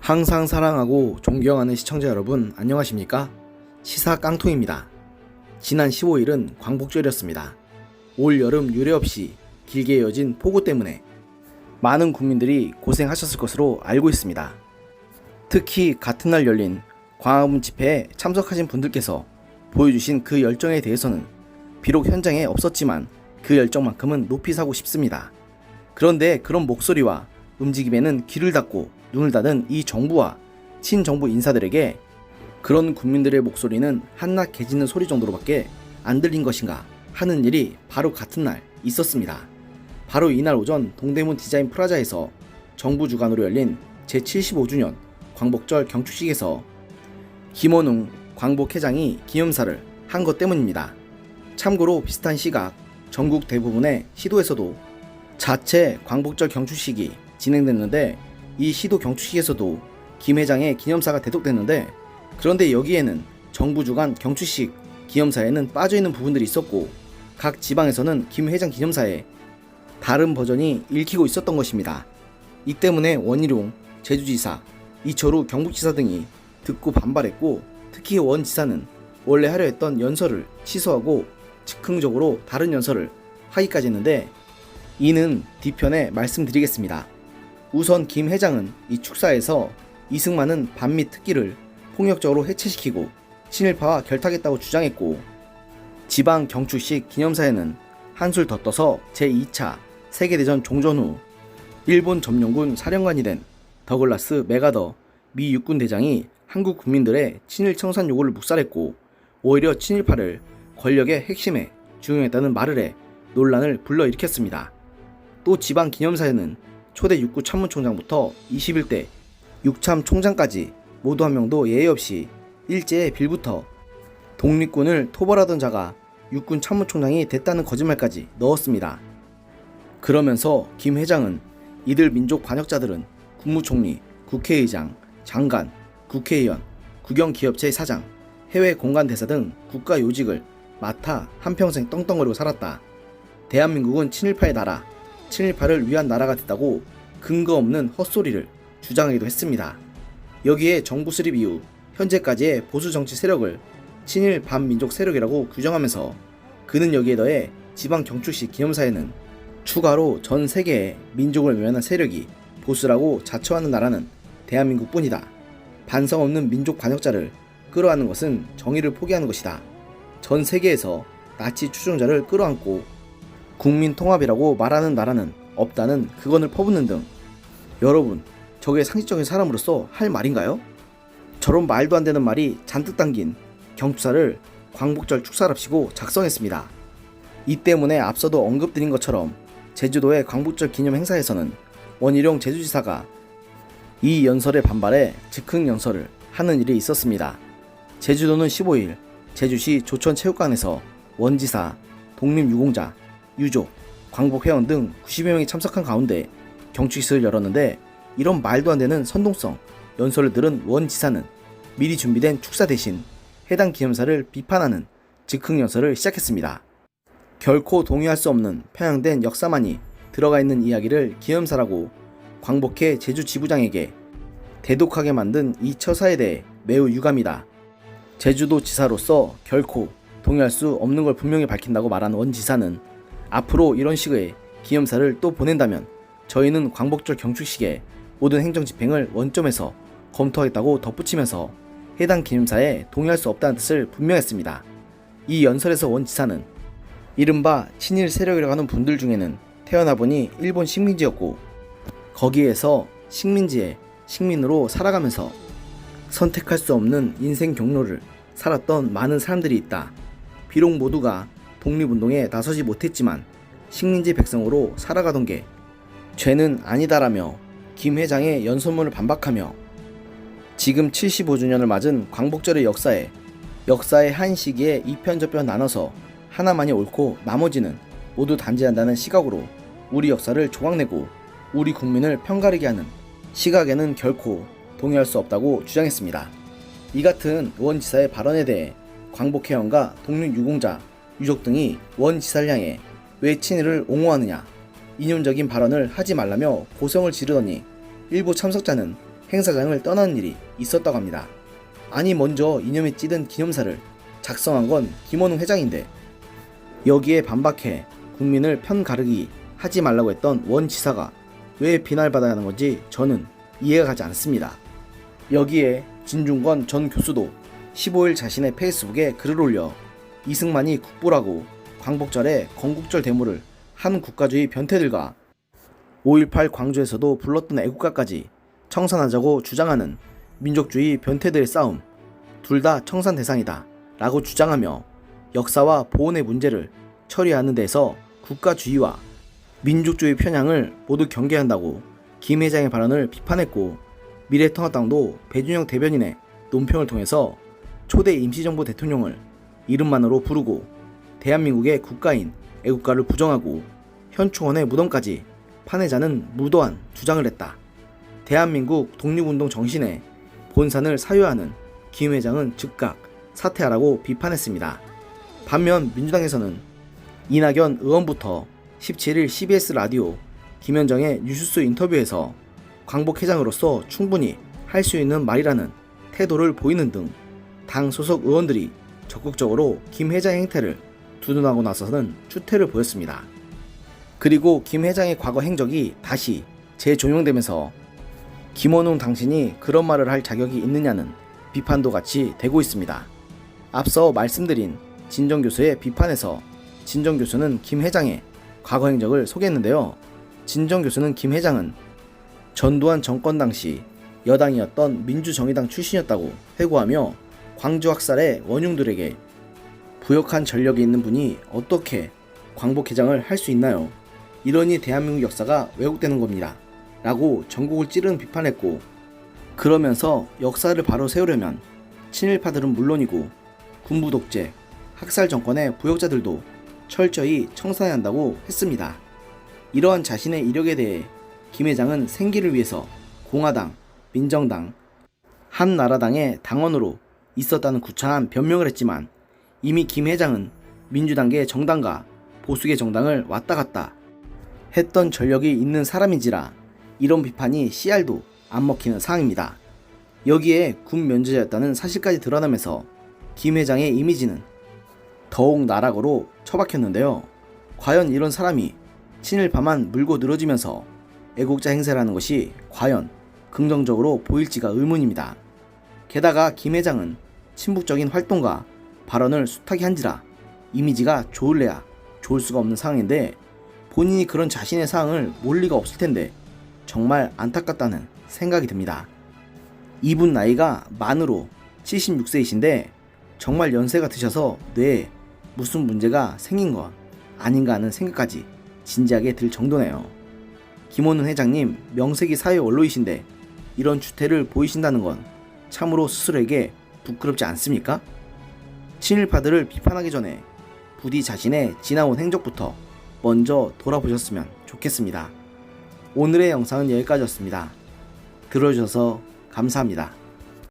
항상 사랑하고 존경하는 시청자 여러분 안녕하십니까? 시사 깡통입니다. 지난 15일은 광복절이었습니다. 올 여름 유례 없이 길게 이어진 폭우 때문에 많은 국민들이 고생하셨을 것으로 알고 있습니다. 특히 같은 날 열린 광화문 집회에 참석하신 분들께서 보여주신 그 열정에 대해서는 비록 현장에 없었지만 그 열정만큼은 높이 사고 싶습니다. 그런데 그런 목소리와 움직임에는 귀를 닫고 눈을 닫은 이 정부와 친정부 인사들에게 그런 국민들의 목소리는 한낱 개짖는 소리 정도로밖에 안 들린 것인가 하는 일이 바로 같은 날 있었습니다. 바로 이날 오전 동대문 디자인 프라자에서 정부 주관으로 열린 제75주년 광복절 경축식에서 김원웅 광복회장이 기념사를 한 것 때문입니다. 참고로 비슷한 시각 전국 대부분의 시도에서도 자체 광복절 경축식이 진행됐는데 이 시도 경축식에서도 김 회장의 기념사가 대독됐는데, 그런데 여기에는 정부 주관 경축식 기념사에는 빠져있는 부분들이 있었고 각 지방에서는 김 회장 기념사에 다른 버전이 읽히고 있었던 것입니다. 이 때문에 원희룡 제주지사, 이철우 경북지사 등이 듣고 반발했고, 특히 원 지사는 원래 하려 했던 연설을 취소하고 즉흥적으로 다른 연설을 하기까지 했는데, 이는 뒤편에 말씀드리겠습니다. 우선 김 회장은 이 축사에서 이승만은 반미 특기를 폭력적으로 해체시키고 친일파와 결탁했다고 주장했고, 지방 경축식 기념사에는 한술 더 떠서 제2차 세계대전 종전 후 일본 점령군 사령관이 된 더글라스 맥아더 미 육군 대장이 한국 국민들의 친일 청산 요구를 묵살했고 오히려 친일파를 권력의 핵심에 중용했다는 말을 해 논란을 불러일으켰습니다. 또 지방 기념사에는 초대 육구 참모총장부터 21대 육참 총장까지 모두 한 명도 예외 없이 일제의 빌부터 독립군을 토벌하던 자가 육군 참모총장이 됐다는 거짓말까지 넣었습니다. 그러면서 김 회장은 이들 민족 반역자들은 국무총리, 국회의장, 장관, 국회의원, 국영기업체 사장, 해외 공관대사 등 국가 요직을 맡아 한평생 떵떵거리고 살았다. 대한민국은 친일파의 나라, 친일파를 위한 나라가 됐다고 근거 없는 헛소리를 주장하기도 했습니다. 여기에 정부 수립 이후 현재까지의 보수 정치 세력을 친일 반민족 세력이라고 규정하면서 그는 여기에 더해 지방 경축식 기념사에는 추가로 전 세계의 민족을 멸하는 세력이 보수라고 자처하는 나라는 대한민국뿐이다. 반성 없는 민족 반역자를 끌어안는 것은 정의를 포기하는 것이다. 전 세계에서 나치 추종자를 끌어안고 국민 통합이라고 말하는 나라는 없다는 그건을 퍼붓는 등, 여러분, 저게 상식적인 사람으로서 할 말인가요? 저런 말도 안 되는 말이 잔뜩 담긴 경축사를 광복절 축사랍시고 작성했습니다. 이 때문에 앞서도 언급드린 것처럼 제주도의 광복절 기념 행사에서는 원희룡 제주지사가 이 연설에 반발해 즉흥 연설을 하는 일이 있었습니다. 제주도는 15일 제주시 조천체육관에서 원지사, 독립유공자, 유족, 광복회원 등 90여 명이 참석한 가운데 경축식을 열었는데, 이런 말도 안 되는 선동성 연설을 들은 원 지사는 미리 준비된 축사 대신 해당 기념사를 비판하는 즉흥 연설을 시작했습니다. 결코 동의할 수 없는 편향된 역사만이 들어가 있는 이야기를 기념사라고 광복회 제주 지부장에게 대독하게 만든 이 처사에 대해 매우 유감이다. 제주도 지사로서 결코 동의할 수 없는 걸 분명히 밝힌다고 말한 원 지사는 앞으로 이런 식의 기념사를 또 보낸다면 저희는 광복절 경축식에 모든 행정집행을 원점에서 검토하겠다고 덧붙이면서 해당 기념사에 동의할 수 없다는 뜻을 분명했습니다. 이 연설에서 원 지사는 이른바 친일 세력이라고 하는 분들 중에는 태어나보니 일본 식민지였고 거기에서 식민지에 식민으로 살아가면서 선택할 수 없는 인생 경로를 살았던 많은 사람들이 있다. 비록 모두가 독립운동에 나서지 못했지만 식민지 백성으로 살아가던 게 죄는 아니다라며 김 회장의 연설문을 반박하며 지금 75주년을 맞은 광복절의 역사의 한 시기에 이편저편 나눠서 하나만이 옳고 나머지는 모두 단죄한다는 시각으로 우리 역사를 조각내고 우리 국민을 편가르게 하는 시각에는 결코 동의할 수 없다고 주장했습니다. 이 같은 원 지사의 발언에 대해 광복회원과 독립유공자, 유족 등이 원 지사를 향해 왜 친일을 옹호하느냐, 이념적인 발언을 하지 말라며 고성을 지르더니 일부 참석자는 행사장을 떠나는 일이 있었다고 합니다. 아니 먼저 이념에 찌든 기념사를 작성한 건 김원웅 회장인데 여기에 반박해 국민을 편가르기 하지 말라고 했던 원 지사가 왜 비난받아야 하는 건지 저는 이해가 가지 않습니다. 여기에 진중권 전 교수도 15일 자신의 페이스북에 글을 올려 이승만이 국보라고 광복절에 건국절 데모를 한 국가주의 변태들과 5.18 광주에서도 불렀던 애국가까지 청산하자고 주장하는 민족주의 변태들의 싸움, 둘 다 청산 대상이다 라고 주장하며 역사와 보온의 문제를 처리하는 데서 국가주의와 민족주의 편향을 모두 경계한다고 김 회장의 발언을 비판했고, 미래통합당도 배준영 대변인의 논평을 통해서 초대 임시정부 대통령을 이름만으로 부르고 대한민국의 국가인 애국가를 부정하고 현충원의 무덤까지 파내자는 무도한 주장을 했다. 대한민국 독립운동 정신에 본산을 사유하는 김 회장은 즉각 사퇴하라고 비판했습니다. 반면 민주당에서는 이낙연 의원부터 17일 CBS 라디오 김현정의 뉴스 인터뷰에서 광복회장으로서 충분히 할 수 있는 말이라는 태도를 보이는 등 당 소속 의원들이 적극적으로 김 회장의 행태를 두둔하고 나서는 추태를 보였습니다. 그리고 김 회장의 과거 행적이 다시 재조명되면서 김원웅 당신이 그런 말을 할 자격이 있느냐는 비판도 같이 되고 있습니다. 앞서 말씀드린 진정 교수의 비판에서 진정 교수는 김 회장의 과거 행적을 소개했는데요. 진정 교수는 김 회장은 전두환 정권 당시 여당이었던 민주정의당 출신이었다고 회고하며 광주 학살의 원흉들에게 부역한 전력이 있는 분이 어떻게 광복회장을 할 수 있나요? 이러니 대한민국 역사가 왜곡되는 겁니다. 라고 전국을 찌르는 비판했고, 그러면서 역사를 바로 세우려면 친일파들은 물론이고 군부 독재, 학살 정권의 부역자들도 철저히 청산해야 한다고 했습니다. 이러한 자신의 이력에 대해 김 회장은 생기를 위해서 공화당, 민정당, 한나라당의 당원으로 있었다는 구차한 변명을 했지만 이미 김 회장은 민주당계 정당과 보수계 정당을 왔다 갔다 했던 전력이 있는 사람인지라 이런 비판이 씨알도 안 먹히는 사항입니다. 여기에 군 면제자였다는 사실까지 드러나면서 김 회장의 이미지는 더욱 나락으로 처박혔는데요. 과연 이런 사람이 친일파만 물고 늘어지면서 애국자 행세라는 것이 과연 긍정적으로 보일지가 의문입니다. 게다가 김 회장은 친북적인 활동과 발언을 숱하게 한지라 이미지가 좋을래야 좋을 수가 없는 상황인데 본인이 그런 자신의 상황을 모를 리가 없을 텐데 정말 안타깝다는 생각이 듭니다. 이분 나이가 만으로 76세이신데 정말 연세가 드셔서 뇌에 무슨 문제가 생긴 건 아닌가 하는 생각까지 진지하게 들 정도네요. 김원웅 회장님 명색이 사회 원로이신데 이런 추태를 보이신다는 건 참으로 스스로에게 부끄럽지 않습니까? 친일파들을 비판하기 전에 부디 자신의 지나온 행적부터 먼저 돌아보셨으면 좋겠습니다. 오늘의 영상은 여기까지였습니다. 들어주셔서 감사합니다.